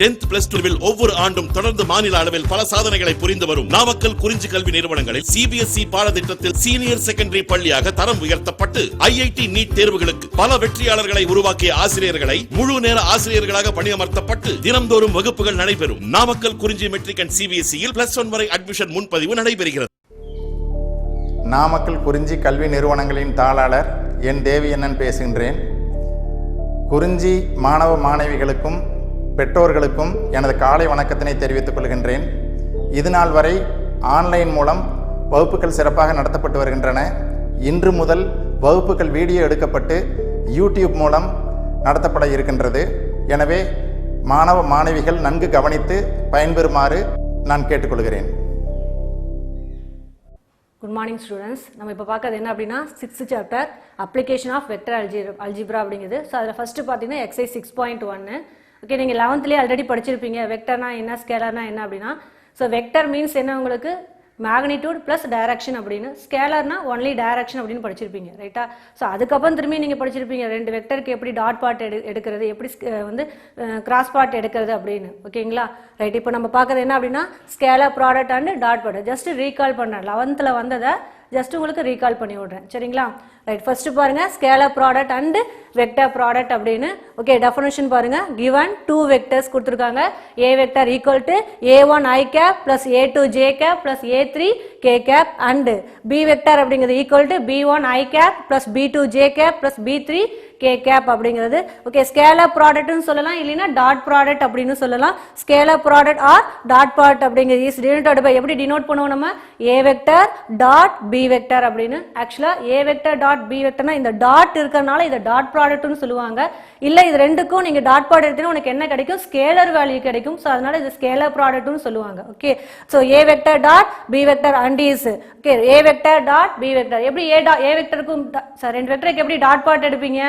10th plus 12 ஒவ்வொரு ஆண்டும் தொடர்ந்து மாநில அளவில் பல சாதனைகளை புரிந்து வரும் நாமக்கல் குறிஞ்சி கல்வி நிறுவனங்களில் CBSE பாடத்திட்டத்தில் சீனியர் செகண்டரி பள்ளியாக தரம் உயர்த்தப்பட்டு IIT நீட் தேர்வுகளுக்கு பல வெற்றியாளர்களை உருவாக்கிய ஆசிரியர்களை முழு நேர ஆசிரியர்களாக பணியமர்த்தப்பட்டு தினம்தோறும் வகுப்புகள் நடைபெறும். நாமக்கல் குறிஞ்சி மெட்ரிக் அண்ட் CBSE +1 வரை அட்மிஷன் முன்பதிவு நடைபெறுகிறது. நாமக்கல் குறிஞ்சி கல்வி நிறுவனங்களின் தாளாளர் என் தேவியண்ணன் பேசுகின்றேன். குறிஞ்சி மாணவ மாணவிகளுக்கும் பெற்றோர்களுக்கும் எனது காலை வணக்கத்தினை தெரிவித்துக் கொள்கின்றேன். இதுநாள் வரை ஆன்லைன் மூலம் வகுப்புகள் சிறப்பாக நடத்தப்பட்டு வருகின்றன. இன்று முதல் வகுப்புகள் வீடியோ எடுக்கப்பட்டு யூடியூப் மூலம் நடத்தப்பட இருக்கின்றது. எனவே மாணவ மாணவிகள் நன்கு கவனித்து பயன்பெறுமாறு நான் கேட்டுக்கொள்கிறேன். Good morning students. நம்ம இப்போ பார்க்கறது என்ன அப்படின்னா 6th chapter application of vector algebra அப்படிங்கிறது. ஸோ அதில் ஃபஸ்ட்டு பார்த்தீங்கன்னா எக்ஸைஸ் 6.1. ஓகே, நீங்கள் 11லேயே ஆல்ரெடி படிச்சிருப்பீங்க வெக்டர்னா என்ன, ஸ்கேலர்னா என்ன அப்படின்னா. ஸோ வெக்டர் மீன்ஸ் என்ன, உங்களுக்கு மேக்னிடியூட் ப்ளஸ் டைரக்ஷன் அப்படின்னு, ஸ்கேலர்னா ஒன்லி டைரக்ஷன் அப்படின்னு படிச்சிருப்பீங்க, ரைட்டா? ஸோ அதுக்கப்புறம் திரும்பி நீங்கள் படிச்சிருப்பீங்க ரெண்டு வெக்டருக்கு எப்படி டாட் பார்ட் எடுக்கிறது, எப்படி வந்து கிராஸ் பார்ட் எடுக்கிறது அப்படின்னு. ஓகேங்களா, ரைட். இப்போ நம்ம பார்க்கறது என்ன அப்படின்னா scalar product and dot part. Just recall பண்ணுறேன், 11th வந்ததை ஜஸ்ட் உங்களுக்கு ரீகால் பண்ணி விடுறேன், சரிங்களா? ரைட். ஃபர்ஸ்ட் பாருங்க scalar product and vector product அப்படின்னு. ஓகே, டெஃபினேஷன் பாருங்க. given two vectors கொடுத்துருக்காங்க. a vector equal to a1 i cap plus a2 j cap plus a3 k cap and b vector அப்படிங்கிறது equal to b1 i cap plus b2 j cap plus b3 k cap அப்படிங்கிறது. Okay, scalar ப்ராடக்ட்னு சொல்லலாம், இல்லைன்னா dot product அப்படின்னு சொல்லலாம். Scalar product or dot product அப்படிங்கிறது is denoted by, எப்படி denote பண்ணுவோம் நம்ம, a vector dot b vector அப்படின்னு. ஆக்சுவலா a vector டாட் b vectorனா இந்த டாட் இருக்கறனால இத டாட் ப்ராடக்ட்னு சொல்லுவாங்க. இல்ல இது ரெண்டுக்கும் நீங்க டாட் ப்ராடக்ட் எடுத்தீங்கன்னா உங்களுக்கு என்ன கிடைக்கும், ஸ்கேலர் வேல்யூ கிடைக்கும். சோ அதனால இது ஸ்கேலர் ப்ராடக்ட்னு சொல்லுவாங்க. Okay, so a vector dot b vector and is. Okay, a vector dot b vector எப்படி a வெக்டருக்கும் ரெண்டு வெக்டருக்கு எப்படி டாட் பார்ட் எடுப்பீங்க?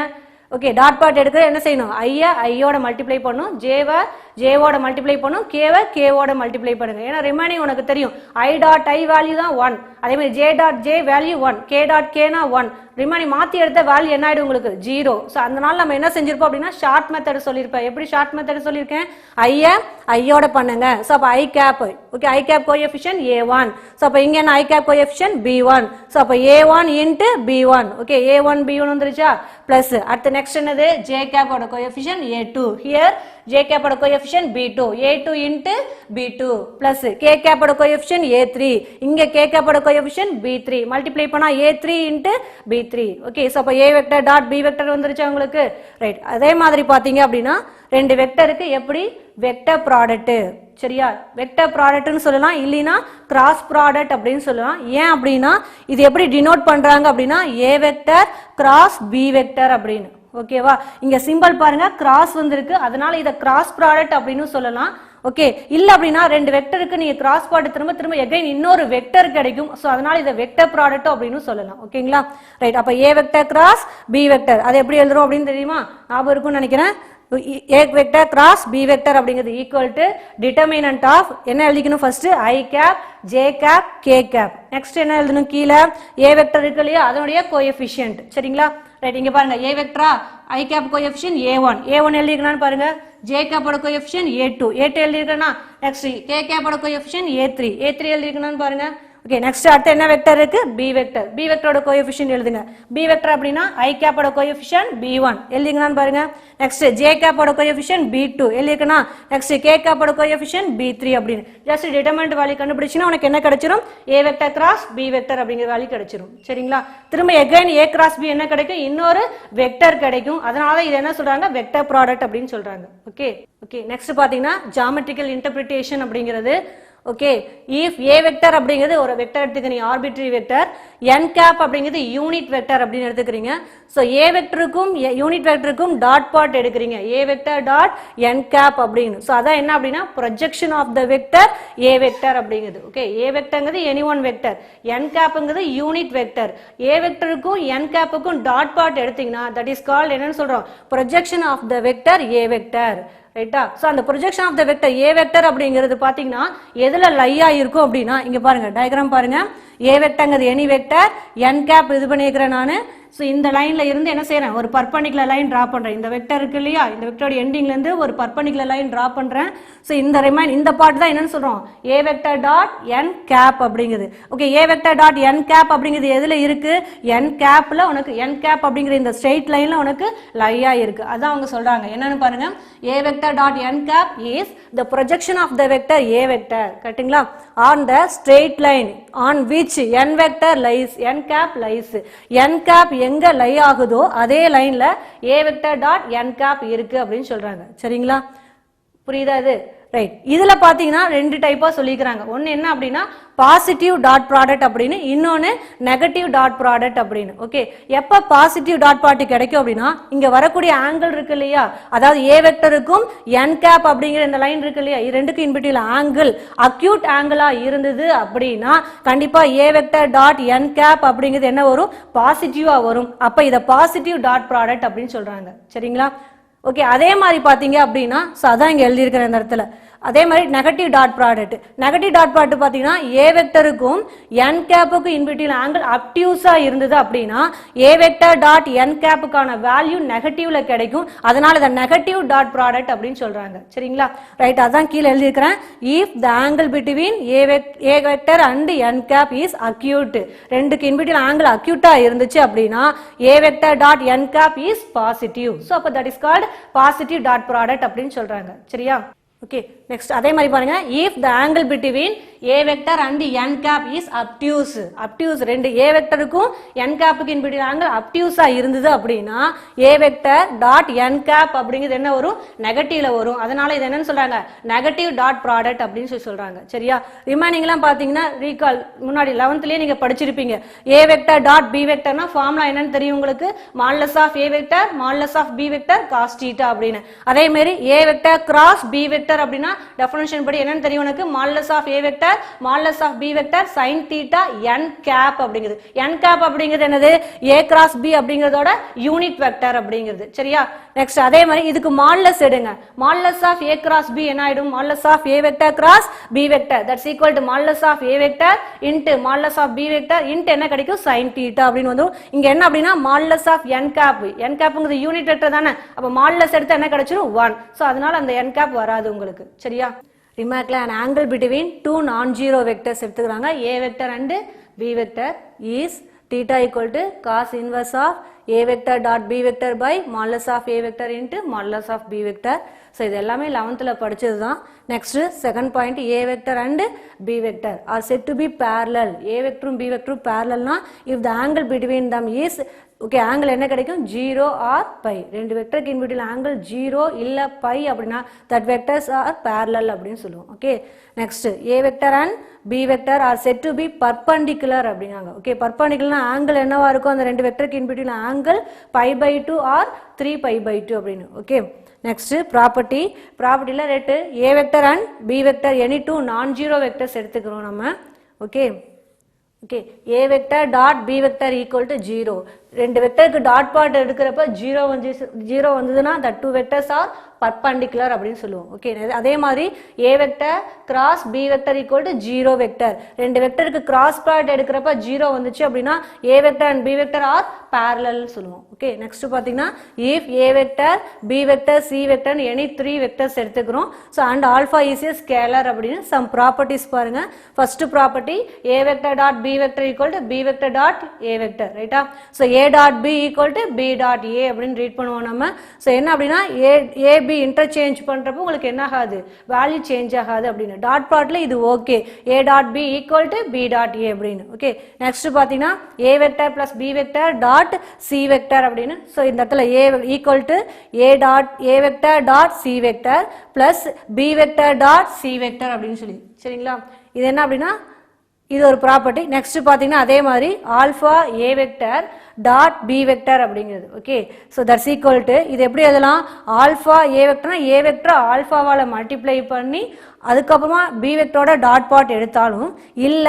ஓகே, டாட் பார்ட் எடுக்கிற என்ன செய்யணும், ஐயோட மல்டிப்ளை பண்ணும், ஜேவோட மல்டிப்ளை பண்ணும், கேவோட மல்டிப்ளை பண்ணுங்க. ஏன்னா ரிமைனிங் உனக்கு தெரியும் ஐ டாட் ஐ வேல்யூ தான் 1, அதே மாதிரி J dot J value 1, K dot கேனா 1. ரிமைனிங் மாற்றி எடுத்த வேல்யூ என்ன ஆயிடும் உங்களுக்கு 0. ஸோ அதனால நம்ம என்ன செஞ்சிருப்போம் அப்படின்னா ஷார்ட் மெத்தட் சொல்லியிருப்பேன். எப்படி ஷார்ட் மெத்தட் சொல்லியிருக்கேன், ஐயோட பண்ணுங்க. ஸோ அப்போ ஐ கேப், ஓகே, ஐ கேப் கோஎஃபிஷியன்ட் a1. ஸோ அப்போ இங்கே என்ன ஐ கேப் கோஎஃபிஷியன்ட் b1. ஸோ அப்போ a1 into b1. Okay, a1 b1 வந்துருச்சா, பிளஸ் அடுத்து நெக்ஸ்ட் என்னது ஜே கேப்போட கோஎஃபிஷியன்ட் a2. ஹியர் ஜே கேப்போட coefficient b2, a2 into b2 plus K கேப்போட கோஎஃபிஷியன்ட் a3. இங்கே கே கேப்போட கோஎஃபிஷியன்ட் b3. மல்டிப்ளை பண்ணா a3 into b3. Okay, so அப்போ a vector dot b vector வந்துருச்சா உங்களுக்கு, ரைட். அதே மாதிரி பார்த்தீங்க அப்படின்னா ரெண்டு வெக்டருக்கு எப்படி வெக்டர் ப்ராடக்ட், சரியா? வெக்டர் ப்ராடக்ட்னு சொல்லலாம், இல்லைன்னா கிராஸ் ப்ராடக்ட் அப்படின்னு சொல்லலாம். ஏன் அப்படின்னா இது எப்படி டினோட் பண்றாங்க அப்படின்னா a vector cross b vector அப்படின்னு. ஓகேவா, இங்க சிம்பிள் பாருங்க கிராஸ் வந்திருக்கு, அதனால இத கிராஸ் ப்ராடக்ட் அப்படின்னு சொல்லலாம். ஓகே, இல்ல அப்படின்னா ரெண்டு வெக்டருக்கு நீங்க கிராஸ் ப்ராடக்ட் திரும்ப திரும்ப எகைன் இன்னொரு வெக்டர் கிடைக்கும். சோ அதனால இத வெக்டர் ப்ராடக்ட் அப்படின்னு சொல்லலாம். ஓகேங்களா, ரைட். அப்ப a vector cross b vector அது எப்படி எழுதுறோம் அப்படின்னு தெரியுமா, ஞாபகம் இருக்கும்னு நினைக்கிறேன். a vector cross b vector அப்படிங்கிறது ஈக்குவல் டு டிட்டர்மினன்ட் ஆஃப் என்ன எழுதிக்கணும், first i cap j cap k cap. Next என்ன எழுதணும், கீழே a வெக்டர் இருக்கு இல்லையா அதனுடைய கோஎஃபிஷியன்ட், சரிங்களா? ரைட். இங்க பாருங்க a வெக்டரா i கேப் கோஎஃபிஷியன்ட் a1 எழுதிக்கலாம்னு பாருங்க. j கேப்போட கோஎஃபிஷியன்ட் a2 எழுதிக்கனா. நெக்ஸ்ட் k கேப்போட கோஎஃபிஷியன்ட் a3 எழுதிக்கலாம்னு பாருங்க. ஓகே, நெக்ஸ்ட் அடுத்து என்ன வெக்டர் இருக்கு, b வெக்டரோட கோஎஃபிஷியன்ட் எழுதுங்க. b வெக்டர் அப்படினா i கேப்போட கோஎஃபிஷியன்ட் b1 எழுதிக்கலாம்னு பாருங்க. நெக்ஸ்ட் j கேப்போட கோஎஃபிஷியன்ட் b2 எழுதிக்கனா. நெக்ஸ்ட் k கேப்போட கோஎஃபிஷியன்ட் b3 அப்படினு ஜஸ்ட் டிட்டர்மினன்ட் வேல்யூ கண்டுபிடிச்சினா உனக்கு என்ன கிடைச்சிரும், a vector cross b vector அப்படிங்கிற வேல்யூ கிடைச்சிரும், சரிங்களா? திரும்ப அகைன் a கிராஸ் b என்ன கிடைக்கும், இன்னொரு வெக்டர் கிடைக்கும். அதனால இது என்ன சொல்றாங்க, வெக்டர் ப்ராடக்ட் அப்படின்னு சொல்றாங்க. ஓகே, நெக்ஸ்ட் பாத்தீங்கன்னா ஜியோமெட்ரிக்கல் இன்டர்பிரிட்டேஷன் அப்படிங்கிறது. ஓகே, if a வெக்டர் அப்படிங்கிறது ஒரு வெக்டர் எடுத்துக்கிறீங்க, ஆர்பிட்ரரி வெக்டர், n கேப் அப்படிங்கிறது யூனிட் வெக்டர் அப்படின்னு எடுத்துக்கிறீங்க. ஸோ a வெக்டருக்கும் யூனிட் வெக்டருக்கும் டாட் பார்ட் எடுக்கிறீங்க, a vector dot n cap அப்படின்னு. ஸோ அதான் என்ன அப்படின்னா projection of the vector a vector அப்படிங்கிறது. ஓகே, a வெக்டர்ங்கிறது எனி ஒன் வெக்டர், n கேப்ங்கிறது யூனிட் வெக்டர். a வெக்டருக்கும் n கேப்புக்கும் டாட் பார்ட் எடுத்தீங்கன்னா தட் இஸ் கால்ட் என்னன்னு சொல்றோம், projection of the vector a vector. ரைட்டா? சோ அந்த projection of the vector a vector அப்படிங்கிறது பாத்தீங்கன்னா எதுல லையா இருக்கும் அப்படின்னா இங்க பாருங்க டயகிராம் பாருங்க. ஏ வெக்டர்ங்கிறது எனி வெக்டர் n கேப் இது பண்ணியிருக்கிறேன் நான். ஸோ இந்த லைன்ல இருந்து என்ன செய்யறேன், ஒரு பர்பண்டிகுலர் லைன் டிரா பண்றேன். இந்த வெக்டர் இருக்கு இல்லையா, இந்த வெக்டரோட எண்டிங்ல இருந்து ஒரு பர்பண்டிகுலர் லைன் டிரா பண்றேன். ஸோ இந்த பார்ட் தான் என்னன்னு சொல்றோம், A vector dot N cap அப்படிங்குது. Okay, A vector dot N cap அப்படிங்கிறது எதுல இருக்கு, என் கேப்ல உனக்கு என் கேப் அப்படிங்கிற இந்த ஸ்ட்ரெயிட் லைன்ல உனக்கு லையா இருக்கு. அதான் அவங்க சொல்றாங்க என்னன்னு பாருங்க, A vector dot N cap is the projection of the vector A vector, கரெக்ட்டுங்களா, on the straight line on which N vector lies, N cap lies. N cap எங்க லை ஆகுதோ அதே லைன்ல A vector dot N cap இருக்கு அப்படின்னு சொல்றாங்க. சரிங்களா, புரியுதா இது? ரைட். இதுல பாத்தீங்கன்னா ரெண்டு டைப்பா சொல்லிக்கிறாங்க. ஒன்னு என்ன அப்படின்னா பாசிட்டிவ் டாட் ப்ராடக்ட் அப்படின்னு, இன்னொன்னு நெகட்டிவ் டாட் ப்ராடக்ட் அப்படின்னு. ஓகே, எப்ப பாசிட்டிவ் டாட் ப்ராடக்ட் கிடைக்கும் அப்படின்னா இங்க வரக்கூடிய ஆங்கிள் இருக்கு இல்லையா, அதாவது ஏ வெக்டருக்கும் என் கேப் அப்படிங்கிற இந்த லைன் இருக்கு இல்லையா, இது ரெண்டுக்கும் இன்பிட்வீன் ஆங்கிள் அக்யூட் ஆங்கிளா இருந்தது அப்படின்னா கண்டிப்பா a vector dot N cap அப்படிங்கிறது என்ன வரும், பாசிட்டிவா வரும். அப்ப இத பாசிட்டிவ் டாட் ப்ராடக்ட் அப்படின்னு சொல்றாங்க. சரிங்களா, ஓகே. அதே மாதிரி பாத்தீங்க அப்படின்னா அதான் இங்க எழுதியிருக்கிற இந்த இடத்துல. அதே மாதிரி negative dot product, negative dot product பாத்தீங்கன்னா ஏ வெக்டருக்கும் என் கேப்புக்கும் இன்பிட்வீன் ஆங்கிள் அப்டியூஸா இருந்தது அப்படின்னா ஏ வெக்டர் டாட் என் கேப்புக்கான வேல்யூ நெகட்டிவ்ல கிடைக்கும். அதனால இத நெகட்டிவ் டாட் ப்ராடக்ட் அப்படின்னு சொல்றாங்க. சரிங்களா, ரைட். அதான் கீழே எழுதியிருக்கிறேன், if the angle between A vector and N cap is acute, ரெண்டுக்கு இன்பிட்வீன் ஆங்கிள் அக்யூட்டா இருந்துச்சு அப்படின்னா A vector dot N cap is positive. So அப்போ that is called positive dot product அப்படின்னு சொல்றாங்க. சரியா, ஓகே. நெக்ஸ்ட் அதே மாதிரி பாருங்க, if the angle between a vector and n cap is obtuse, obtuse ரெண்டு a வெக்டருக்கும் n கேப்புக்கு in between angle obtuseஆ இருந்தது அப்படின்னா a vector dot n cap அப்படிங்கிறது என்ன வரும், நெகட்டிவ்ல வரும். அதனால இது என்னன்னு சொல்றாங்க, நெகட்டிவ் டாட் ப்ராடக்ட் அப்படின்னு சொல்றாங்க. சரியா, ரிமைனிங்லாம் பாத்தீங்கன்னா ரீகால் முன்னாடி 11th நீங்க படிச்சிருப்பீங்க. a vector dot b vectorனா ஃபார்முலா என்னன்னு தெரியும் உங்களுக்கு, modulus of a vector modulus of b vector cos θ அப்படின்னு. அதே மாதிரி a vector cross b vector அப்படினா டெஃபினிஷன் படி என்னன்னு தெரியும் உனக்கு, modulus of a vector modulus of b vector sin θ n cap அப்படிங்கிறது. n cap அப்படிங்கிறது என்னது, a cross b அப்படிங்கிறதோட யூனிட் வெக்டர் அப்படிங்கிறது. சரியா, நெக்ஸ்ட் அதே மாதிரி இதுக்கு மாடுலஸ் எடுங்க, modulus of a cross b என்ன ஆயிடும், modulus of a vector cross b vector that's equal to modulus of a vector into modulus of b vector into என்ன கிடைக்கும், sin θ அப்படின்னு வந்துரும். இங்க என்ன அப்படினா modulus of n cap, n capங்கிறது யூனிட் வெக்டர் தானே, அப்ப மாடுலஸ் எடுத்தா என்ன கிடைச்சிரும் 1. சோ அதனால அந்த n cap வராது உங்களுக்கு. சரியா, ரிமார்க்ல an angle between two non-zero vectors எடுத்துக்கிறாங்க, a vector and b vector is theta equal to cos inverse of a vector dot b vector by modulus of a vector into modulus of b vector. So இது எல்லாமே 11th படிச்சது தான். Next second point, a vector and b vector are said to be parallel. a vector b vector parallel na if the angle between them is okay, angle என்ன கிடைக்கும் 0 or pi, ரெண்டு வெக்டருக்கு in between angle 0 இல்ல pi அப்படினா that vectors are parallel அப்படின்னு சொல்லுவோம். Okay, next a vector and b vector are said to be perpendicular அப்படிங்காங்க. Okay, perpendicular angle என்னவா இருக்கும், அந்த ரெண்டு வெக்டருக்கு in between angle pi by 2 or 3 pi by 2 அப்படின்னு. Okay, next property, propertyல ரெட்டு a vector and b vector any two non-zero vectors எடுத்துக்கிறோம் நம்ம. Okay, okay, a vector dot b vector equal to 0. ரெண்டு வெக்டருக்கு டாட் ப்ராடக்ட் எடுக்கிறப்ப 0 வந்ததுன்னா the two vectors are perpendicular அப்படின்னு சொல்லுவோம். ஓகே, அதே மாதிரி a vector cross b vector equal to 0 vector. ரெண்டு வெக்டருக்கு கிராஸ் ப்ராடக்ட் எடுக்கிறப்ப 0 வந்துச்சு அப்படின்னா a vector and b vector are parallel சொல்லுவோம். ஓகே, நெக்ஸ்ட் பாத்தீங்கன்னா if a vector b vector c vector any three vectors எடுத்துக்கிறோம். so and alpha is a scalar அப்படின்னு some properties பாருங்க. first property, a vector dot b vector equal to b vector dot a vector, ரைட்டா? so a dot b equal to b dot a அப்படின்னு read பண்ணுவோம் நம்ம. so என்ன அப்படின்னா a b interchange பண்றப்போ உங்களுக்கு என்ன ஆகாது, வேல்யூ சேஞ்ச் ஆகாது அப்படின்னு. டாட் ப்ராடக்ட்ல இது okay, a dot b equal to b dot a அப்படின்னு. ஓகே, நெக்ஸ்ட் பாத்தீங்கன்னா a vector plus b vector dot c vector அப்படின்னு. so இந்த இடத்துல a equal to a vector dot c vector plus b vector dot c vector அப்படின்னு சொல்லி. சரிங்களா, இது என்ன அப்படின்னா இது ஒரு ப்ராப்பர்ட்டி. நெக்ஸ்ட் பாத்தீங்கன்னா அதே மாதிரி alpha a vector dot b vector அப்படிங்கிறது. Okay, so that's equal to இது எப்படி எழுதலாம், ஆல்பா a vectorனா a vector ஆல்பாவால மல்டிப்ளை பண்ணி அதுக்கப்புறமா b வெக்டரோட டாட் பார்ட் எடுத்தாலும் இல்ல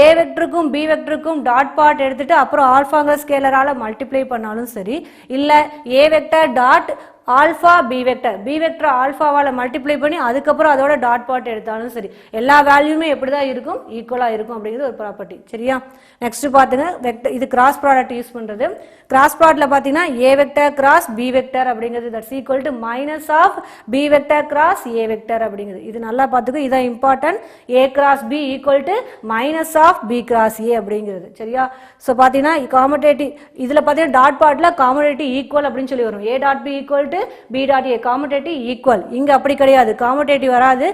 a வெக்டருக்கும் b வெக்டருக்கும் டாட் பார்ட் எடுத்துட்டு அப்புறம் ஆல்பாங்கிற ஸ்கேலரால மல்டிப்ளை பண்ணாலும் சரி, இல்ல a vector dot alpha B vector ஆல்ஃபாவால் மல்டிப்ளை பண்ணி அதுக்கப்புறம் அதோட டாட் ப்ராடக்ட் எடுத்தாலும் சரி எல்லா வேல்யூமே எப்படி தான் இருக்கும் ஈக்குவலாக இருக்கும் அப்படிங்கிறது ஒரு ப்ராப்பர்ட்டி சரியா. நெக்ஸ்ட் பார்த்துங்க வெக்டர் இது கிராஸ் ப்ராடக்ட் யூஸ் பண்ணுறது. கிராஸ் ப்ராடக்ட்ல பார்த்தீங்கன்னா A vector cross B vector அப்படிங்கிறது that's equal to minus of B vector cross A vector அப்படிங்கிறது. இது நல்லா பார்த்துக்கோ, இதான் important. A cross B equal to minus of B cross A அப்படிங்கிறது சரியா. ஸோ பார்த்தீங்கன்னா காமடேட்டிவ் இதில் பார்த்தீங்கன்னா டாட் ப்ராடக்ட்ல காமடேட்டிவ் ஈக்குவல் அப்படின்னு சொல்லி வரும். A dot b equal to b dot a commutative equal. இங்கே அப்படி கிடையாது, காமடேட்டிவ் வராது,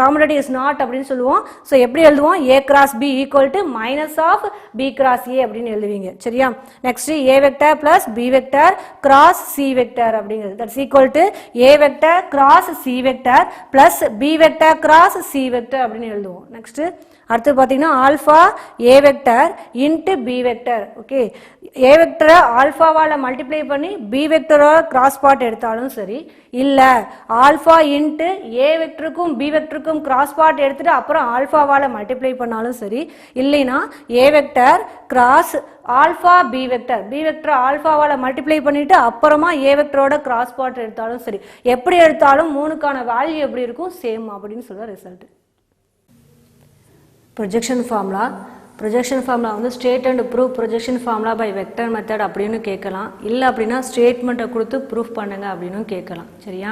காமடேட்டிவ் இஸ் நாட் அப்படின்னு சொல்லுவோம். ஸோ எப்படி எழுதுவோம், A cross B equal to minus of B cross A அப்படின்னு எழுதுவீங்க சரியா. Next A vector plus B vector cross C vector அப்படிங்கிறது that's equal to A vector cross C vector plus B vector cross C vector அப்படின்னு எழுதுவோம். Next அடுத்து பார்த்தீங்கன்னா alpha A vector into B vector. Okay, A வெக்டரை ஆல்ஃபாவால் multiply பண்ணி B வெக்டரோட cross part எடுத்தாலும் சரி, இல்லை ஆல்ஃபா இன்ட்டு ஏ வெக்டருக்கும் பி வெக்டருக்கும் கிராஸ் பார்ட் எடுத்துட்டு அப்புறம் ஆல்ஃபாவால் மல்டிப்ளை பண்ணாலும் சரி, இல்லைன்னா A vector cross alpha B vector ஆல்ஃபாவால் மல்டிப்ளை பண்ணிட்டு அப்புறமா ஏ வெக்டரோட கிராஸ் பார்ட் எடுத்தாலும் சரி, எப்படி எடுத்தாலும் மூணுக்கான வேல்யூ எப்படி இருக்கும் சேம் அப்படின்னு சொல்ற ரிசல்ட். ப்ரொஜெக்ஷன் ஃபார்முலா வந்து state and proof projection formula by vector method அப்படின்னு கேட்கலாம். இல்லை அப்படின்னா ஸ்டேட்மெண்ட்டை கொடுத்து ப்ரூஃப் பண்ணுங்க அப்படின்னு கேட்கலாம் சரியா.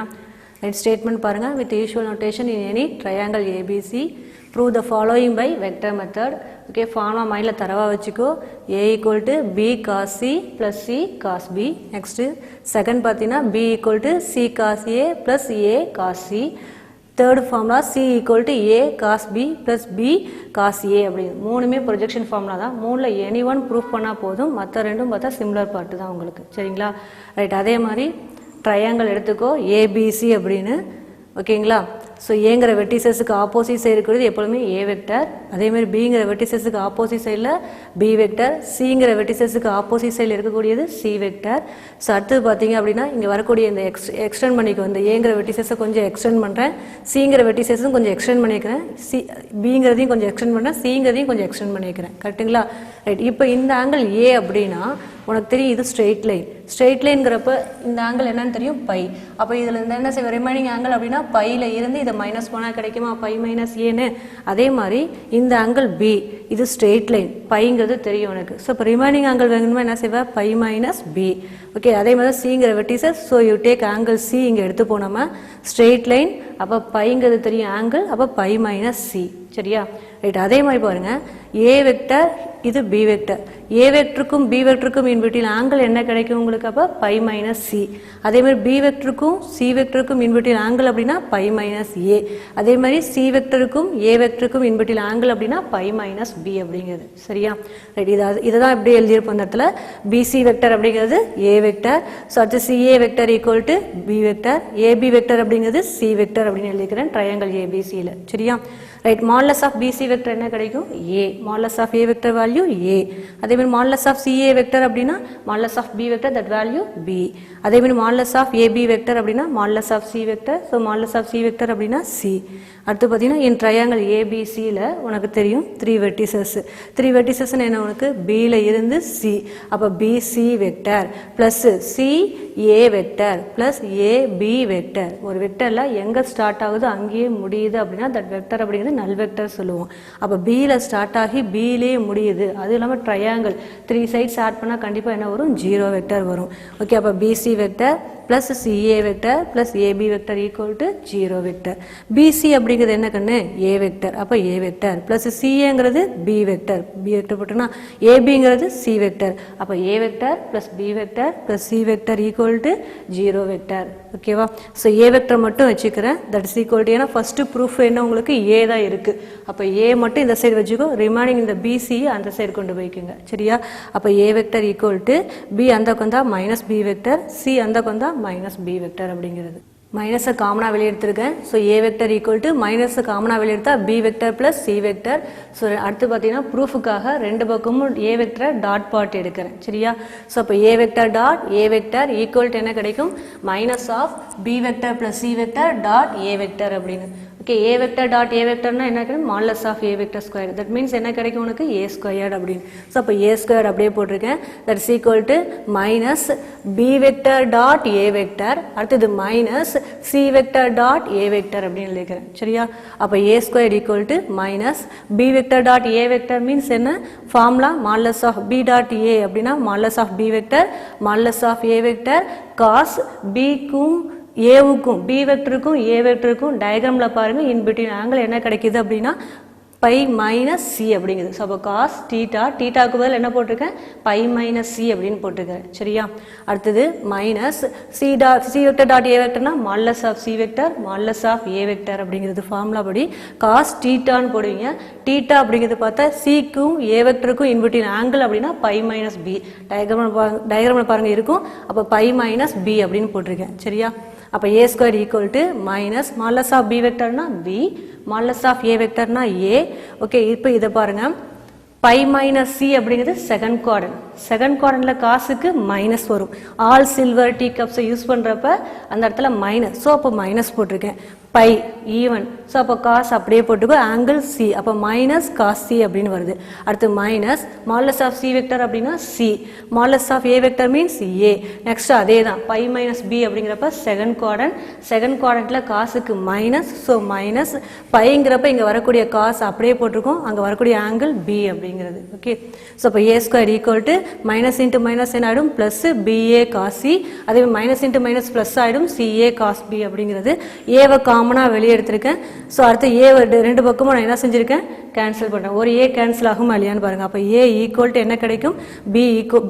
ரைட், ஸ்டேட்மெண்ட் பாருங்கள். With usual notation in any triangle ABC prove the following by vector method. Okay, formula மைண்டில் தரவாக வச்சுக்கோ. A equal to B cos C plus C cos B. Next second பார்த்தீங்கன்னா B equal to C cos A plus A cos C. Third formula C equal to A cos B plus B cos A அப்படின்னு. மூணுமே projection formula தான். மூணில் any one proof பண்ணால் போதும், மற்ற ரெண்டும் பார்த்தா சிமிலர் பார்ட்டு தான் உங்களுக்கு சரிங்களா. ரைட், அதே மாதிரி ட்ரையாங்கிள் எடுத்துக்கோ ஏபிசி அப்படின்னு. ஓகேங்களா. ஸோ ஏங்கிற வெர்டிசஸுக்கு ஆப்போசிட் சைடு இருக்கிறது எப்பொழுதுமே ஏ வெக்டர், அதேமாதிரி பிங்கிற வெர்டிசஸுக்கு ஆப்போசிட் சைடில் பி வெக்டர், சிங்கிற வெர்டிசஸுக்கு ஆப்போசிட் சைடில் இருக்கக்கூடியது சி வெக்டர். ஸோ அடுத்தது பார்த்தீங்க அப்படின்னா இங்கே வரக்கூடிய இந்த எக்ஸ்டெண்ட் பண்ணிக்க வந்து ஏங்கிற வெர்டிசஸை கொஞ்சம் எக்ஸ்டெண்ட் பண்ணுறேன், சிங்கிற வெர்டிசஸும் கொஞ்சம் எக்ஸ்டெண்ட் பண்ணிக்கிறேன், பிங்கிறதையும் கொஞ்சம் எக்ஸ்டெண்ட் பண்ணுறேன், சிங்கிறதையும் கொஞ்சம் எக்ஸ்டெண்ட் பண்ணிக்கிறேன். கரெக்டுங்களா. ரைட், இப்போ இந்த ஆங்கிள் ஏ அப்படின்னா உனக்கு தெரியும் இது ஸ்ட்ரெயிட் லைன்ங்கிறப்ப இந்த ஆங்கிள் என்னன்னு தெரியும் பை. அப்போ இதில் இந்த என்ன செய்வோம் ரிமைனிங் ஆங்கிள் அப்படின்னா பையில் இருந்து இதை மைனஸ் பண்ணால் கிடைக்குமா பை மைனஸ் ஏன்னு. அதே மாதிரி இந்த ஆங்கிள் பி இது ஸ்ட்ரெயிட் லைன் பைங்கிறது தெரியும் எனக்கு. ஸோ இப்போ ரிமைனிங் ஆங்கிள் வேணுமா என்ன செய்வேன் பை மைனஸ் பி. ஓகே, அதே மாதிரி சிங்கிற vertices. So you take angle C இங்கே எடுத்துப்போம் நம்ம ஸ்ட்ரெயிட் லைன். அப்போ பைங்கிறது தெரியும் ஆங்கிள், அப்போ பை மைனஸ் சி சரியா. ரைட், அதே மாதிரி பாருங்க ஏ வெக்டர் இது பி வெக்டர், ஏ வெக்டருக்கும் பி வெக்டருக்கும் இன்பிட்வீன் ஆங்கிள் என்ன கிடைக்கும் உங்களுக்கு, அப்போ பை மைனஸ் சி. அதே மாதிரி பி வெக்டருக்கும் சி வெக்டருக்கும் இன்பிட்வீன் ஆங்கிள் அப்படின்னா பை மைனஸ் ஏ. அதே மாதிரி சி வெக்டருக்கும் ஏ வெக்டருக்கும் இன்பிட்வீன் ஆங்கிள் அப்படின்னா பை மைனஸ் பி அப்படிங்கிறது சரியா. ரைட், இதை தான் இப்படி எழுதியிருப்போம் அந்த இடத்துல. பிசி வெக்டர் அப்படிங்கிறது ஏ வெக்டர். ஸோ அடுத்து CA vector equal to B vector, AB vector அப்படிங்கிறது சி வெக்டர் அப்படின்னு எழுதிக்கிறேன் ட்ரையாங்கிள் ஏபிசியில் சரியா. Right, modulus of BC vector என்ன கிடைக்கும் A, modulus of A vector value A. அதே மாதிரி மாடுலஸ் ஆஃப் சிஏ வெக்டர் அப்படின்னா modulus of B vector that value B. அதே மாதிரி மாடுலஸ் ஆஃப் ஏபி வெக்டர் அப்படின்னா modulus of C vector. So modulus of C vector அப்படின்னா C. அடுத்து பார்த்தீங்கன்னா இன் triangle ஏபிசியில் உனக்கு தெரியும் த்ரீ வெர்டிசஸ் என்ன உனக்கு பியில் இருந்து சி. அப்போ BC vector plus C A vector plus AB vector. ஒரு வெக்டரில் எங்கே ஸ்டார்ட் ஆகுது அங்கேயே முடியுது அப்படின்னா தட் வெக்டர் அப்படிங்கிறது நல் வெக்டர் சொல்லுவோம். அப்போ பியில் ஸ்டார்ட் ஆகி பியிலே முடியுது. அது இல்லாமல் ட்ரையாங்கிள் த்ரீ சைட்ஸ் ஆட் பண்ணால் கண்டிப்பாக என்ன வரும் ஜீரோ வெக்டர் வரும். ஓகே, அப்போ BC vector plus CA vector plus AB vector equal to zero vector. BC அப்படிங்கிறது என்ன கண்ணு ஏ வெக்டர், அப்போ ஏ வெக்டர் ப்ளஸ் சிஏங்கிறது பி வெக்டர் போட்டோம்னா ஏபிங்கிறது சி வெக்டர். அப்போ ஏ vector plus B vector plus C vector equal to zero vector. ஓகேவா. So ஏ vector மட்டும் வச்சுக்கிறேன் தட் இஸ் ஈக்குவல் டு, ஏன்னா ஃபர்ஸ்ட் ப்ரூஃப் என்ன உங்களுக்கு ஏ தான் இருக்குது. அப்போ ஏ மட்டும் இந்த சைடு வச்சுக்கோ, ரிமைனிங் இந்த பிசி அந்த சைடு கொண்டு போய்க்குங்க சரியா. அப்போ ஏ வெக்டர் ஈக்குவல் டு பி அந்த கொண்டா மைனஸ் பி வெக்டர், சி அந்த கொண்டா மைனஸ் பி வெக்டர் அப்படிங்கிறது. மைனஸை காமனாக வெளியே எடுத்துருக்கேன். So A vector equal to மைனஸை காமனாக வெளியே எடுத்தால் b vector plus C vector. So அடுத்து பார்த்தீங்கன்னா ப்ரூஃபுக்காக ரெண்டு பக்கமும் ஏ வெக்டரை டாட் பார்ட் எடுக்கிறேன் சரியா. ஸோ அப்போ ஏ vector dot A vector equal to என்ன கிடைக்கும் minus of B vector plus C vector dot A vector அப்படின்னு. Okay A vector dot A வெக்டர்னா என்ன கிடைக்கும் modulus of A vector square that means என்ன கிடைக்கும் உனக்கு ஏ ஸ்கொயர்டு அப்படின்னு ஸோ அப்போ ஏ ஸ்கொயர் அப்படியே போட்டிருக்கேன் that is equal to minus B vector dot A vector அடுத்தது minus C vector dot A vector அப்படின்னு எழுதிக்கிறேன் சரியா அப்போ A square equal to minus B vector dot A vector means என்ன formula modulus of B dot A அப்படின்னா modulus of B vector modulus of A vector cos பிக்கும் ஏவுக்கும் B வெக்டருக்கும் A வெக்டருக்கும் டயக்ராமில் பாருங்கள் in between angle என்ன கிடைக்குது அப்படின்னா pi minus C அப்படிங்குது so அப்போ cos theta டீட்டாவுக்கு பதில் என்ன போட்டிருக்கேன் பை மைனஸ் சி அப்படின்னு போட்டிருக்கேன் சரியா அடுத்தது minus C vector dot A வெக்டர்னா modulus of C vector modulus of A vector அப்படிங்கிறது ஃபார்முலா படி காஸ் டீட்டான்னு போடுவீங்க டீட்டா அப்படிங்கிறது பார்த்தா சிக்கும் ஏ வெக்டருக்கும் இன்பிட்வீன் ஆங்கிள் அப்படின்னா பை மைனஸ் பி டயக்ராமில் பாருங்கள் இருக்கும் அப்போ பை மைனஸ் பி அப்படின்னு போட்டிருக்கேன் சரியா அப்போ A square equal to minus modulus of B வெக்டர்னா பி மாடலஸ் ஆஃப் ஏ வெக்டர்னா ஏ ஓகே இப்போ இதை பாருங்கள் பை மைனஸ் சி அப்படிங்கிறது செகண்ட் குவாட்ரண்ட்டில் காசுக்கு மைனஸ் வரும் ஆல் சில்வர் டீ கப்ஸை யூஸ் பண்ணுறப்ப அந்த இடத்துல மைனஸ் ஸோ அப்போ மைனஸ் போட்டிருக்கேன் பை ஈவன் ஸோ அப்போ காஸ் அப்படியே போட்டுக்கோ ஆங்கிள் சி அப்போ மைனஸ் காஸ் சி அப்படின்னு வருது அடுத்து minus modulus of C vector அப்படின்னா C modulus of A vector means A next அதே தான் பை மைனஸ் பி அப்படிங்கிறப்ப செகண்ட் குவாட்ரண்ட்டில் காசுக்கு மைனஸ் ஸோ மைனஸ் பைங்கிறப்ப இங்கே வரக்கூடிய காசு அப்படியே போட்டிருக்கோம் அங்கே வரக்கூடிய ஆங்கிள் பி அப்படிங்கிறது ஓகே ஸோ அப்போ A square equal to minus into minus என்ன ஆகிடும் ப்ளஸ் பிஏ காஸ் சி அதே மைனஸ் இன்ட்டு மைனஸ் ப்ளஸ் ஆகிடும் சிஏ காஸ் பி அப்படிங்கிறது ஏவை காமனாக வெளியே எடுத்திருக்கேன் ஸோ அடுத்து ஏ ரெண்டு பக்கமும் நான் என்ன செஞ்சுருக்கேன் கேன்சல் பண்ணுறேன் ஒரு ஏ கேன்சல் ஆகும் இல்லையான்னு பாருங்கள் அப்போ ஏ ஈக்குவல் டு என்ன கிடைக்கும்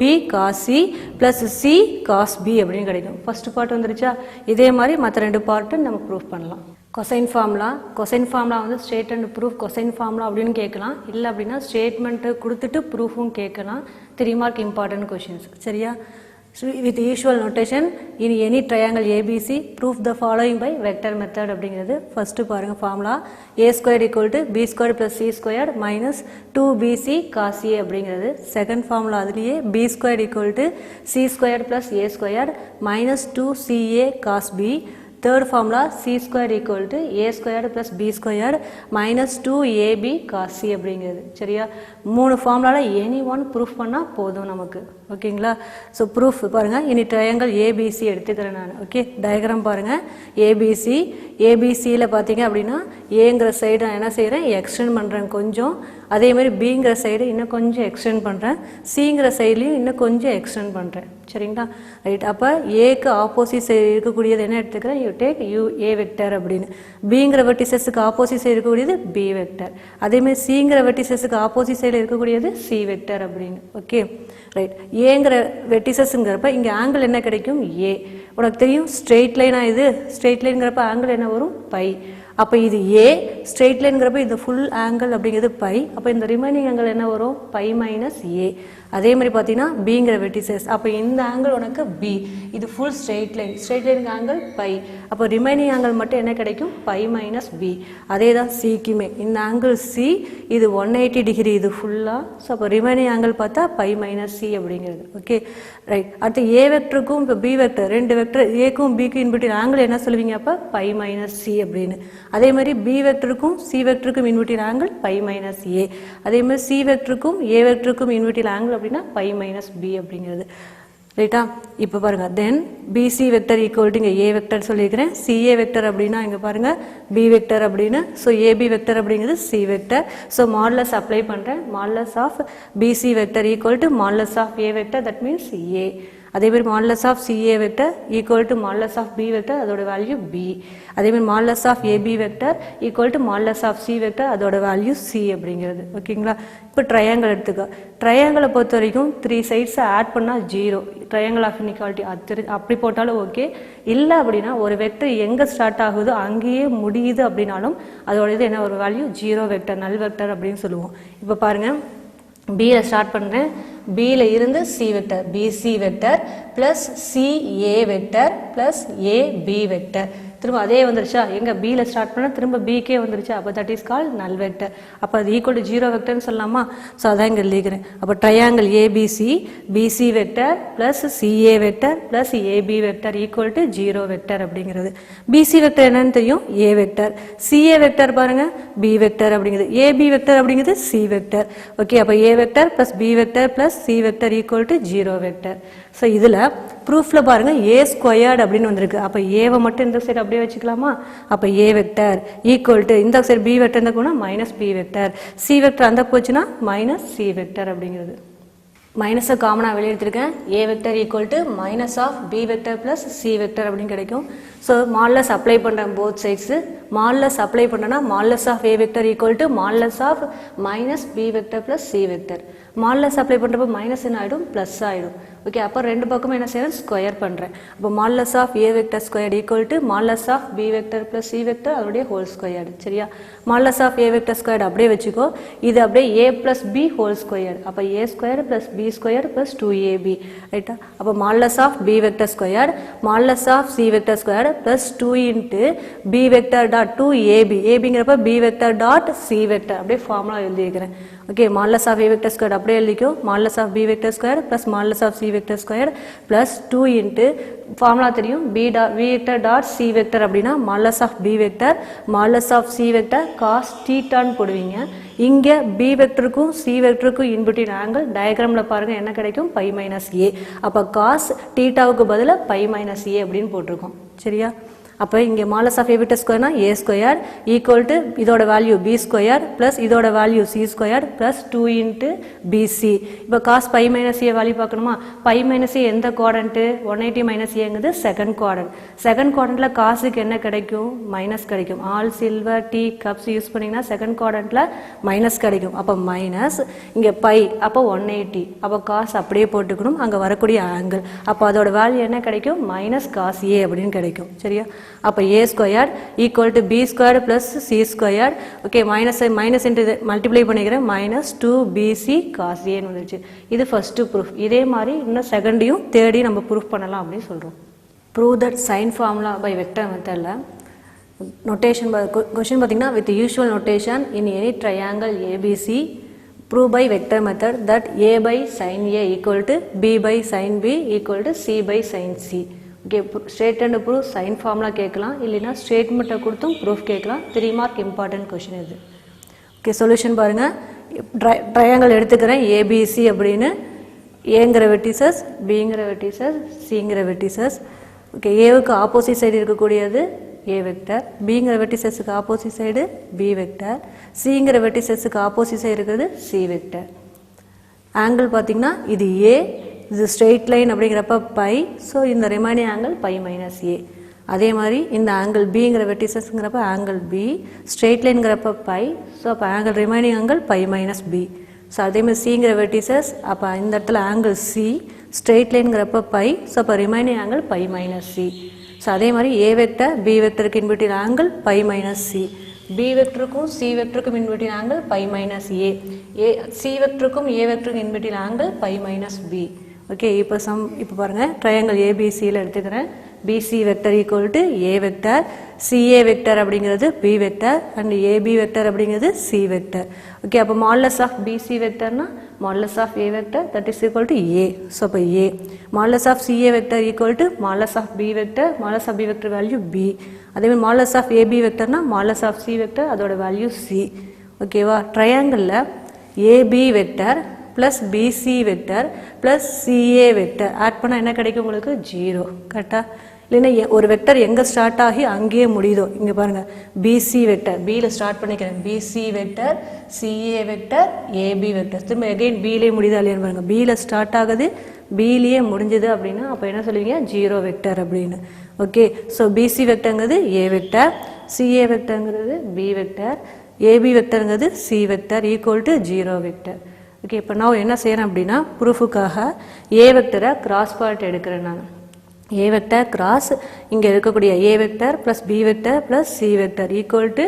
b cos C plus C cos B அப்படின்னு கிடைக்கும் ஃபர்ஸ்ட் பார்ட் வந்துருச்சா இதே மாதிரி மற்ற ரெண்டு பார்ட்டு நம்ம ப்ரூஃப் பண்ணலாம் கொசைன் ஃபார்முலா வந்து state and proof cosine formula அப்படின்னு கேட்கலாம் இல்லை அப்படின்னா ஸ்டேட்மெண்ட்டு கொடுத்துட்டு ப்ரூஃபும் கேட்கலாம் 3 மார்க் இம்பார்ட்டன்ட் கொஷின்ஸ் சரியா with usual notation in any triangle ABC prove the following by vector method அப்படிங்கிறது ஃபர்ஸ்ட் பாருங்க formula a squared equal to b squared plus c squared minus 2bc cos a அப்படிங்கிறது second formula அதுலயே b squared equal to c squared plus a squared minus 2ca cos b third formula c squared equal to a squared plus b squared minus 2ab cos c அப்படிங்கிறது சரியா மூணு ஃபார்முலால any one proof பண்ணால் போதும் நமக்கு ஓகேங்களா so proof பாருங்கள் இனி triangle ABC எடுத்துக்கிறேன் நான் ஓகே டயக்ராம் பாருங்கள் ஏபிசியில் பார்த்தீங்க அப்படின்னா ஏங்கிற சைடு நான் என்ன செய்கிறேன் எக்ஸ்டெண்ட் பண்ணுறேன் கொஞ்சம் அதேமாதிரி பிங்கிற சைடு இன்னும் கொஞ்சம் எக்ஸ்டெண்ட் பண்ணுறேன் சிங்கிற சைட்லேயும் இன்னும் கொஞ்சம் எக்ஸ்டெண்ட் பண்ணுறேன் சரிங்களா ரைட் அப்போ ஏக்கு ஆப்போசிட் சைடு இருக்கக்கூடியது என்ன எடுத்துக்கிறேன் you take you A vector அப்படின்னு பிங்கிற வெர்டிசஸுக்கு ஆப்போசிட் சைடு இருக்கக்கூடியது பி வெக்டர் அதேமாதிரி சிங்கிற வெர்டிசஸுக்கு ஆப்போசிட் சைடில் இருக்கக்கூடியது சி வெக்டர் அப்படின்னு ஓகே ரைட் ஏங்கிற வெர்டிசஸ்ங்கிறப்ப இங்கே ஆங்கிள் என்ன கிடைக்கும் ஏ உனக்கு தெரியும் ஸ்ட்ரெயிட் லைனாக இது ஸ்ட்ரெயிட் லைனுங்கிறப்ப ஆங்கிள் என்ன வரும் பை அப்போ இது ஏ ஸ்ட்ரெயிட் லைனுங்கிறப்ப இது ஃபுல் ஆங்கிள் அப்படிங்கிறது பை அப்போ இந்த ரிமைனிங் ஆங்கிள் என்ன வரும் பை மைனஸ் ஏ அதே மாதிரி பார்த்தீங்கன்னா பிங்கிற வெர்டிசஸ் அப்போ இந்த ஆங்கிள் உனக்கு பி இது ஃபுல் ஸ்ட்ரெயிட் லைனுக்கு ஆங்கிள் பை அப்போ ரிமைனிங் ஆங்கிள் மட்டும் என்ன கிடைக்கும் பை மைனஸ் பி அதே தான் சிக்குமே இந்த ஆங்கிள் சி இது 180 டிகிரி இது ஃபுல்லாக ஸோ அப்போ ரிமைனிங் ஆங்கிள் பார்த்தா பை மைனஸ் சி அப்படிங்கிறது ஓகே ரைட் அடுத்து ஏ வெக்டருக்கும் இப்போ பி வெக்டர் ரெண்டு வெக்டர் ஏக்கும் பிக்கும் இன்பிட்வீன் ஆங்கிள் என்ன சொல்லுவீங்க அப்போ பை மைனஸ் சி அப்படின்னு அதே மாதிரி பி வெக்டருக்கும் சி வெக்டருக்கும் in between angle pi minus A அதே மாதிரி சி வெக்டருக்கும் ஏ வெக்டருக்கும் இன்பிட்வீன் ஆங்கிள் அப்படின்னா பை மைனஸ் பி அப்படிங்கிறது ரைட்டா இப்போ பாருங்கள் then BC vector equal to இங்கே ஏ வெக்டர் சொல்லியிருக்கிறேன் சிஏ வெக்டர் அப்படின்னா இங்கே பாருங்கள் பி வெக்டர் அப்படின்னு ஸோ ஏபி வெக்டர் அப்படிங்கிறது C vector so modulus apply பண்ணுறேன் modulus of BC vector equal to modulus of A vector that means A அதேமாதிரி modulus of CA vector equal to modulus of B vector அதோட value B அதேமாதிரி modulus of AB vector equal to modulus of C vector அதோட value c அப்படிங்கிறது ஓகேங்களா இப்போ triangle எடுத்துக்கோ ட்ரையாங்கிளை பொறுத்த வரைக்கும் 3 சைட்ஸை ஆட் பண்ணால் 0 ட்ரையாங்கிள் ஆஃப் இன்இக்வாலிட்டி அப்படி போட்டாலும் ஓகே இல்லை அப்படின்னா ஒரு வெக்டர் எங்கே ஸ்டார்ட் ஆகுதோ அங்கேயே முடியுது அப்படின்னாலும் அதோட இது என்ன ஒரு வேல்யூ 0 வெக்டர் நல் வெக்டர் அப்படின்னு சொல்லுவோம் இப்போ பாருங்கள் பியில் ஸ்டார்ட் பண்ணுறேன் பியில் இருந்து C vector BC vector plus CA vector plus AB vector திரும்ப அதே வந்துருச்சா, எங்கே பியில் ஸ்டார்ட் பண்ணால் திரும்ப பிக்கே வந்துருச்சா, அப்போ தட் இஸ் கால் நல் வெக்டர். அப்போ அது ஈக்குவல் டு 0 வெக்டர்னு சொல்லலாமா? ஸோ அதான் இங்கே எழுதிக்கிறேன். அப்போ triangle ABC BC vector plus CA vector plus AB vector equal to 0 vector அப்படிங்கிறது. பிசி வெக்டர் என்னன்னு தெரியும், ஏ வெக்டர். சிஏ வெக்டர் பாருங்கள் பி வெக்டர் அப்படிங்கிறது. ஏபி வெக்டர் அப்படிங்கிறது சி வெக்டர். ஓகே, அப்போ ஏ vector plus B vector plus C vector equal to 0 vector. So இதில் ப்ரூஃபில் பாருங்கள் ஏ ஸ்கொயர்டு அப்படின்னு வந்திருக்கு. அப்போ ஏவை மட்டும் இந்த சைடு அப்படியே வச்சுக்கலாமா? அப்போ ஏ வெக்டர் ஈக்குவல் டு இந்த சைடு பி வெக்டர் இருந்தால் minus B vector, C vector அந்த போச்சுன்னா மைனஸ் சி வெக்டர் அப்படிங்கிறது. மைனஸை காமனாக வெளியெடுத்திருக்கேன். A vector equal to minus of B vector plus C vector அப்படின்னு கிடைக்கும். ஸோ மால்லஸ் அப்ளை பண்ணுறேன் போத் சைட்ஸு. மால்லஸ் அப்ளை பண்ணேன்னா modulus of A vector equal to modulus of minus B vector plus C vector. Modulus apply பண்ணுறப்போ minus என்ன ஆகிடும், plus ஆகிடும். Okay, அப்போ ரெண்டு பக்கமும் என்ன செய்யறேன், ஸ்கொயர் பண்ணுறேன். அப்போ modulus of A vector square equal to modulus of B vector plus C vector அதோடைய ஹோல் ஸ்கொயர்டு. சரியா, modulus of A vector square அப்படியே வச்சுக்கோ. இது அப்படியே A plus B whole square. அப்போ A square plus B square plus 2ab ரைட்டா. அப்போ modulus of B vector square modulus of C vector square plus 2 into B vector dot 2ab. ஏபிங்கிறப்ப B vector dot C vector அப்படியே formula எழுதிக்கிறேன். Okay, modulus of A vector square அப்படியே எழுதிக்கோ. Modulus of B vector square plus modulus of C vector square plus 2 into formula தெரியும் B vector dot C vector அப்படின்னா modulus of B vector modulus of C vector cos தீட்டான்னு போடுவீங்க. இங்கே B வெக்டருக்கும் C வெக்டருக்கும் in between angle டயக்ராமில் பாருங்கள் என்ன கிடைக்கும், பை மைனஸ் ஏ. அப்போ காஸ் தீட்டாவுக்கு பதிலாக பை மைனஸ் ஏ அப்படின்னு போட்டிருக்கோம். சரியா, அப்போ இங்கே மாலஸ் ஆஃப் ஏ வெக்டர் ஸ்கொயர்னா ஏ ஸ்கொயர் ஈக்குவல் டு இதோட வேல்யூ பி ஸ்கொயர் ப்ளஸ் இதோட value C square plus 2 into BC. இப்போ cos pi minus A value பார்க்கணுமா? பை மைனஸ் ஏ எந்த குவாட்ரண்ட்டு, 180 மைனஸ் ஏங்கிறது செகண்ட் குவாட்ரண்ட். செகண்ட் குவாட்ரண்ட்டில் காசுக்கு என்ன கிடைக்கும், மைனஸ் கிடைக்கும். All silver tea cups use பண்ணிங்கன்னா செகண்ட் குவாட்ரண்ட்டில் மைனஸ் கிடைக்கும். அப்போ மைனஸ் இங்கே பை, அப்போ 180. அப்போ காசு அப்படியே போட்டுக்கணும், அங்கே வரக்கூடிய ஆங்கிள். அப்போ அதோட வேல்யூ என்ன கிடைக்கும், மைனஸ் காஸ் ஏ அப்படின்னு கிடைக்கும். சரியா, அப்போ A square equal to B square plus C square. Okay, minus into multiply பண்ணிக்கிறேன் மைனஸ் 2bc காஸ் ஏன்னு வந்துருச்சு. இது ஃபர்ஸ்ட் ப்ரூஃப். இதே மாதிரி இன்னும் செகண்டையும் தேர்டையும் நம்ம ப்ரூஃப் பண்ணலாம் அப்படின்னு சொல்கிறோம். Prove that sine formula by vector மெத்தடில் நொட்டேஷன் கொஸ்டின் பார்த்தீங்கன்னா with usual notation in any triangle ABC prove by vector method that a by sin a equal to b by sin b equal to c by sin c. Okay, straight and proof sine formula கேட்கலாம், இல்லைன்னா ஸ்டேட்மெண்ட்டை கொடுத்தும் proof கேட்கலாம். 3 mark important question இது. Okay, solution பாருங்கள். Triangle எடுத்துக்கிறேன் ABC அப்படின்னு. ஏங்கிற வெர்டிசஸ், பிங்கிற வெர்டிசஸ், சிங்கிற வெர்டிசஸ். ஓகே, ஏவுக்கு ஆப்போசிட் சைடு இருக்கக்கூடியது ஏ வெக்டர், பிங்கிற வெர்டிசஸுக்கு ஆப்போசிட் சைடு பி வெக்டர், சிங்கிற வெர்டிசஸுக்கு ஆப்போசிட் சைடு இருக்கிறது சி வெக்டர். ஆங்கிள் பார்த்திங்கன்னா இது ஏ, இது ஸ்ட்ரெயிட் லைன் அப்படிங்கிறப்ப பை. ஸோ இந்த remaining angle pi minus A. அதே மாதிரி இந்த ஆங்கிள் பிங்கிற வெர்டிசஸ்ங்கிறப்ப ஆங்கிள் பி, ஸ்ட்ரெயிட் லைனுங்கிறப்ப பை. ஸோ அப்போ angle remaining angle pi minus B. So அதே மாதிரி சிங்கிற வெர்டிசஸ், அப்போ இந்த இடத்துல ஆங்கிள் சி, ஸ்ட்ரெயிட் லைனுங்கிறப்ப பை. ஸோ அப்போ remaining angle pi minus C. So அதே மாதிரி ஏ வெக்டர் பி வெக்டருக்கு in between angle pi minus C. B வெக்டருக்கும் சி வெக்டருக்கும் in between angle pi minus A. C வெக்டருக்கும் ஏ வெக்டருக்கும் in between angle pi minus B. Okay, இப்போ பாருங்கள் ட்ரையாங்கிள் ஏபிசியில் எடுத்துக்கிறேன். BC vector equal to A vector, CA vector அப்படிங்கிறது B vector and AB vector அப்படிங்கிறது சி வெக்டர். ஓகே, அப்போ மால்லஸ் ஆஃப் பிசி வெக்டர்னா modulus of A vector that is equal to A. So அப்போ A. Modulus of CA vector equal to modulus of B vector, modulus of B vector value B. அதேமாதிரி modulus of AB வெக்டர்னா modulus of C vector அதோட value C. ஓகேவா, ட்ரையாங்கிளில் AB vector plus BC vector plus CA vector add பண்ணால் என்ன கிடைக்கும் உங்களுக்கு, 0. கரெக்டாக? இல்லைன்னா ஒரு வெக்டர் எங்கே ஸ்டார்ட் ஆகி அங்கேயே முடியுதோ, இங்கே பாருங்கள் பிசி வெக்டர், பியில் ஸ்டார்ட் பண்ணிக்கிறேன். BC vector, CA vector, AB vector. திரும்ப எகைன் பியிலே முடியுதா இல்லையான்னு பாருங்கள். பியில் ஸ்டார்ட் ஆகுது, பியிலேயே முடிஞ்சுது அப்படின்னா அப்போ என்ன சொல்லுவீங்க, 0 வெக்டர் அப்படின்னு. ஓகே, ஸோ பிசி வெக்டருங்கிறது ஏ வெக்டர், சிஏ வெக்டருங்கிறது பி வெக்டர், ஏபி வெக்டருங்கிறது C vector equal to 0 vector. Okay, இப்போ நான் என்ன செய்கிறேன் அப்படின்னா ப்ரூஃபுக்காக ஏ வெக்டரை கிராஸ் ப்ராடக்ட் எடுக்கிறேன். நான் ஏ வெக்டர் கிராஸ் இங்கே இருக்கக்கூடிய A vector plus B vector plus C vector equal to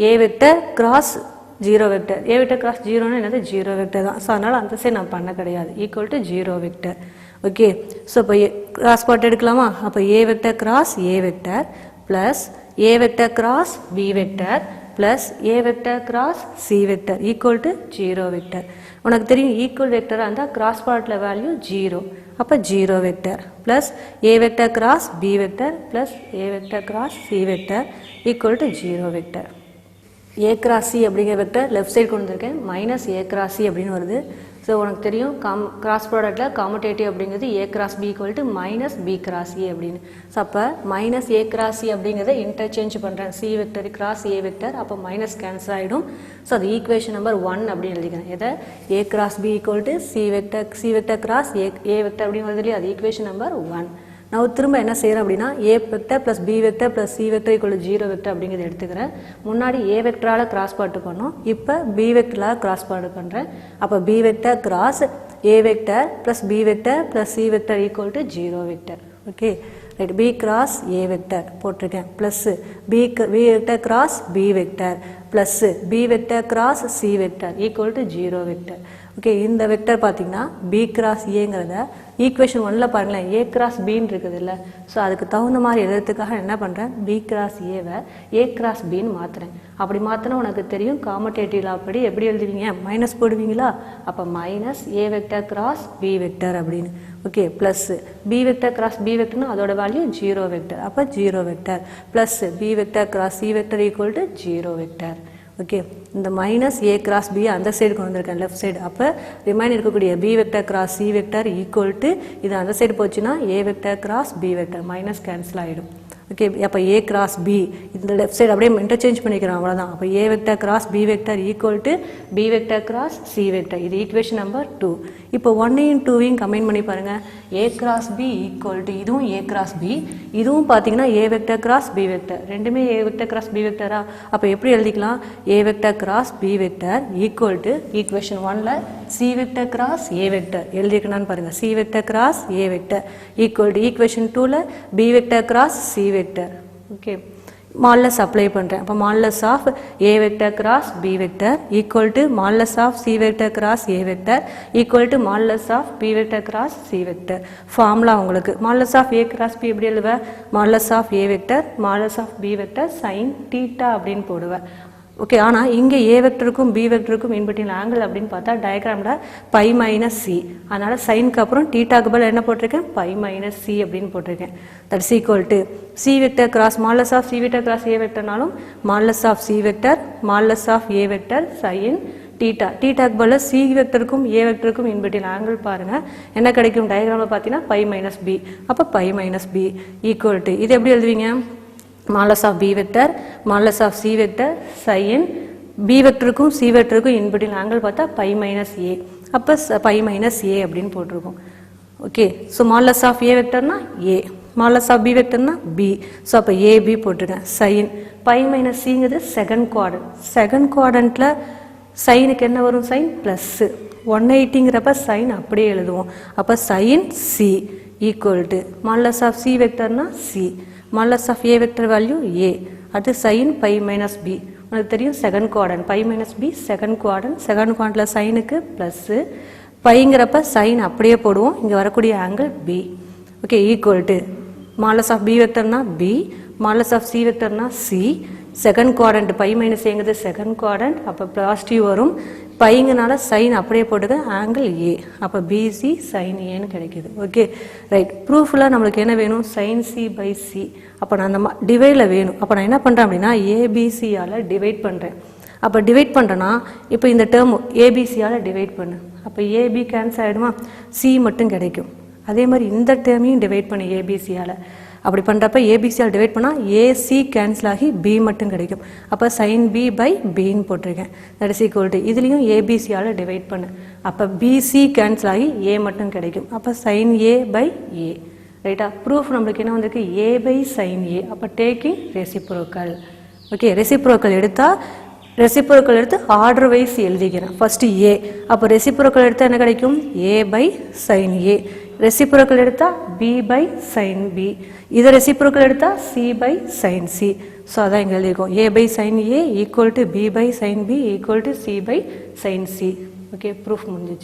A vector cross 0 vector. A vector cross 0ன்னு என்னது 0 வெக்டர் தான். ஸோ அதனால் அந்த சைடு நான் பண்ண கிடையாது. Equal to 0 vector. Okay, so இப்போ கிராஸ் ப்ராடக்ட் எடுக்கலாமா? அப்போ ஏ vector cross A vector plus a vector cross b vector plus a vector cross c vector equal to 0 vector. உனக்கு தெரியும் equal vector அந்த cross productல value 0. அப்ப 0 vector plus a vector cross b vector plus a vector cross c vector equal to 0 vector. a cross c அப்படிங்கிற vector left side கொண்டு வந்திருக்கேன் minus a cross c அப்படின்னு வருது. So உனக்கு தெரியும் cross ப்ராடக்ட்டில் commutative அப்படிங்கிறது a cross b equal to minus b cross a அப்படின்னு. So அப்போ மைனஸ் a cross c அப்படிங்கிறத இன்டர்சேஞ்ச் பண்ணுறேன் c vector cross a vector, அப்போ மைனஸ் கேன்சல் ஆகிடும். ஸோ அது ஈக்குவேஷன் நம்பர் 1 அப்படின்னு எழுதிக்கிறேன். எதை a cross b equal to c vector cross a vector அப்படின்னு வருது இல்லையா, அது ஈக்குவேஷன் நம்பர் 1. நான் திரும்ப என்ன செய்கிறேன் அப்படின்னா a vector plus b vector plus c vector equal 0 vector அப்படிங்கிறத எடுத்துக்கிறேன். முன்னாடி a வெக்டரால் கிராஸ் ப்ராடக்ட் பண்ணோம், இப்போ b வெக்டரால் கிராஸ் ப்ராடக்ட் பண்ணுறேன். அப்போ b vector cross a vector plus b vector plus c vector equal to 0 vector. Okay right, b cross a vector போட்டிருக்கேன் plus b vector cross b vector plus b vector cross c vector equal to 0 vector. Okay, இந்த vector பார்த்தீங்கன்னா b cross ஏங்கிறத equation 1ல் பாருங்களேன் a cross பின்னு இருக்குது இல்லை. So அதுக்கு தகுந்த மாதிரி எழுதுறதுக்காக என்ன பண்ணுறேன், b கிராஸ் ஏவை a கிராஸ் பின்னு மாற்றுறேன். அப்படி மாற்றினா உனக்கு தெரியும் காமுடேட்டிவ் அப்படி எப்படி எழுதுவீங்க, மைனஸ் போடுவீங்களா. அப்போ minus a vector cross b vector அப்படின்னு. Okay plus b vector cross b வெக்டர்னா அதோட வேல்யூ 0 வெக்டர், அப்போ 0 vector plus b vector cross c vector equal to 0 vector. Okay, இந்த மைனஸ் a கிராஸ் b அந்த சைடு கொண்டு வந்திருக்கேன் லெஃப்ட் சைடு. அப்போ remain இருக்கக்கூடிய b vector cross c vector equal to இது அந்த சைடு போச்சுன்னா a vector cross b vector minus cancel ஆகிடும். ஓகே, அப்போ a கிராஸ் b இந்த லெஃப்ட் சைடு அப்படியே இன்டர்சேஞ்ச் பண்ணிக்கிறோம், அவ்வளோதான். அப்போ a vector cross b vector equal to b vector cross c vector, இது ஈக்குவேஷன் நம்பர் 2. இப்போ 1ஐயும் 2ஐயும் கம்பைன் பண்ணி பாருங்கள், a cross b equal to இதுவும் a கிராஸ் b, இதுவும் பார்த்தீங்கன்னா a vector cross b vector, ரெண்டுமே a வெக்டர் கிராஸ் b வெக்டரா. அப்போ எப்படி எழுதிக்கலாம், a vector cross b vector equal to equation 1ல் c vector cross a vector எழுதிக்கணும்னு பாருங்கள், c vector cross a vector equal to equation 2ல் b vector cross c vector. Okay, modulus apply பண்ணுறேன். அப்போ modulus of a vector cross b vector equal to modulus of c vector cross a vector equal to modulus of b vector cross c vector. Formula உங்களுக்கு modulus of a cross b எப்படி எழுதுவேன், modulus of a vector modulus of b vector sine theta அப்படின்னு போடுவேன். Okay, ஆனால் இங்கே a வெக்டருக்கும் b வெக்டருக்கும் in between angle அப்படின்னு பார்த்தா டயக்ராமில் பை மைனஸ் சி, அதனால் சைனுக்கு அப்புறம் டீட்டாக்கு பதில் என்ன போட்டிருக்கேன், பை மைனஸ் சி அப்படின்னு போட்டிருக்கேன். That's equal to C vector cross modulus of C vector cross A வெக்டர்னாலும் modulus of C vector modulus of A vector sine theta. டீட்டாக்கு பதில் சி வெக்டருக்கும் ஏ வெக்டருக்கும் இன்பிட்வீன் ஆங்கிள் பாருங்கள் என்ன கிடைக்கும், டயக்ராமில் பார்த்தீங்கன்னா பை மைனஸ் பி. அப்போ pi minus B equal to இது எப்படி எழுதுவீங்க, modulus of b vector modulus of c vector sin b வெக்டருக்கும் c வெக்டருக்கும் இன்பிட்வீன் ஆங்கிள் பார்த்தா பை மைனஸ் a, அப்போ பை மைனஸ் a அப்படின்னு போட்டிருக்கோம். Okay, so modulus of a வெக்டர்னா a, மாடுலஸ் ஆஃப் b வெக்டர்னா b, ஸோ அப்போ ab போட்டிருக்கேன். sin பை மைனஸ் சிங்கிறது செகண்ட் குவாட்ரண்ட், செகண்ட் குவாட்ரண்ட்டில் சைனுக்கு என்ன வரும், சைன் ப்ளஸ்ஸு 180ங்கிறப்ப சைன் அப்படியே எழுதுவோம். அப்போ sine c equal to modulus of c வெக்டர்னா c modulus of a vector value a, அது சைன் பை மைனஸ் b. உனக்கு தெரியும் second quadrant pi minus b second குவாட்ரண்ட்டில் சைனுக்கு ப்ளஸ்ஸு, பைங்கிறப்ப சைன் அப்படியே போடுவோம், இங்கே வரக்கூடிய angle b. Okay, equal to modulus of b வெக்டர்னா b மாடுலஸ் ஆஃப் c வெக்டர்னா c, second quadrant pi minus ஏங்கிறது செகண்ட் குவாட்ரண்ட், அப்போ பாசிட்டிவ் வரும், பைங்கனால சைன் அப்படியே போட்டுக்க ஆங்கிள் ஏ, அப்போ பிசி சைன் ஏன்னு கிடைக்கிது. ஓகே ரைட், ப்ரூஃபில் நம்மளுக்கு என்ன வேணும், சைன் சி பை சி. அப்போ நான் அந்த டிவைடில் வேணும். அப்போ நான் என்ன பண்ணுறேன் அப்படின்னா ஏபிசியால் டிவைட் பண்ணுறேன். அப்போ டிவைட் பண்ணுறேன்னா இப்போ இந்த டேர்ம் ஏபிசியால் டிவைட் பண்ணு, அப்போ ஏபி கேன்சல் ஆகிடுமா, சி மட்டும் கிடைக்கும். அதே மாதிரி இந்த டேர்மையும் டிவைட் பண்ணு ஏபிசியால். அப்படி பண்ணுறப்ப ஏபிசியால் டிவைட் பண்ணால் ஏசி கேன்சல் ஆகி பி மட்டும் கிடைக்கும். அப்போ சைன் பி பை பின்னு போட்டிருக்கேன். தட் இஸ் ஈக்குவல் டு இதுலேயும் ஏபிசியால் டிவைட் பண்ணு, அப்போ பிசி கேன்சல் ஆகி ஏ மட்டும் கிடைக்கும். அப்போ சைன் ஏ பை ஏ. ரைட்டா, ப்ரூஃப் நம்மளுக்கு என்ன வந்திருக்கு, ஏ பை சைன் ஏ. அப்போ டேக்கிங் ரெசிப்ரோக்கல். ஓகே, ரெசிப்ரோக்கல் எடுத்து ஆர்டர் வைஸ் எழுதிக்கிறேன். ஃபர்ஸ்ட் ஏ, அப்போ ரெசிப்ரோக்கல் எடுத்தால் என்ன கிடைக்கும், A by sine A. Reciprocal எடுத்தால் பி பை சைன் பி. இதை ரெசிப்ரோக்கல் எடுத்தால் C by sine C. So அதான் இங்கே எழுதியிருக்கோம், A by sine A equal to B by sine B equal to C by sine C. Okay, proof முடிஞ்சிச்சு.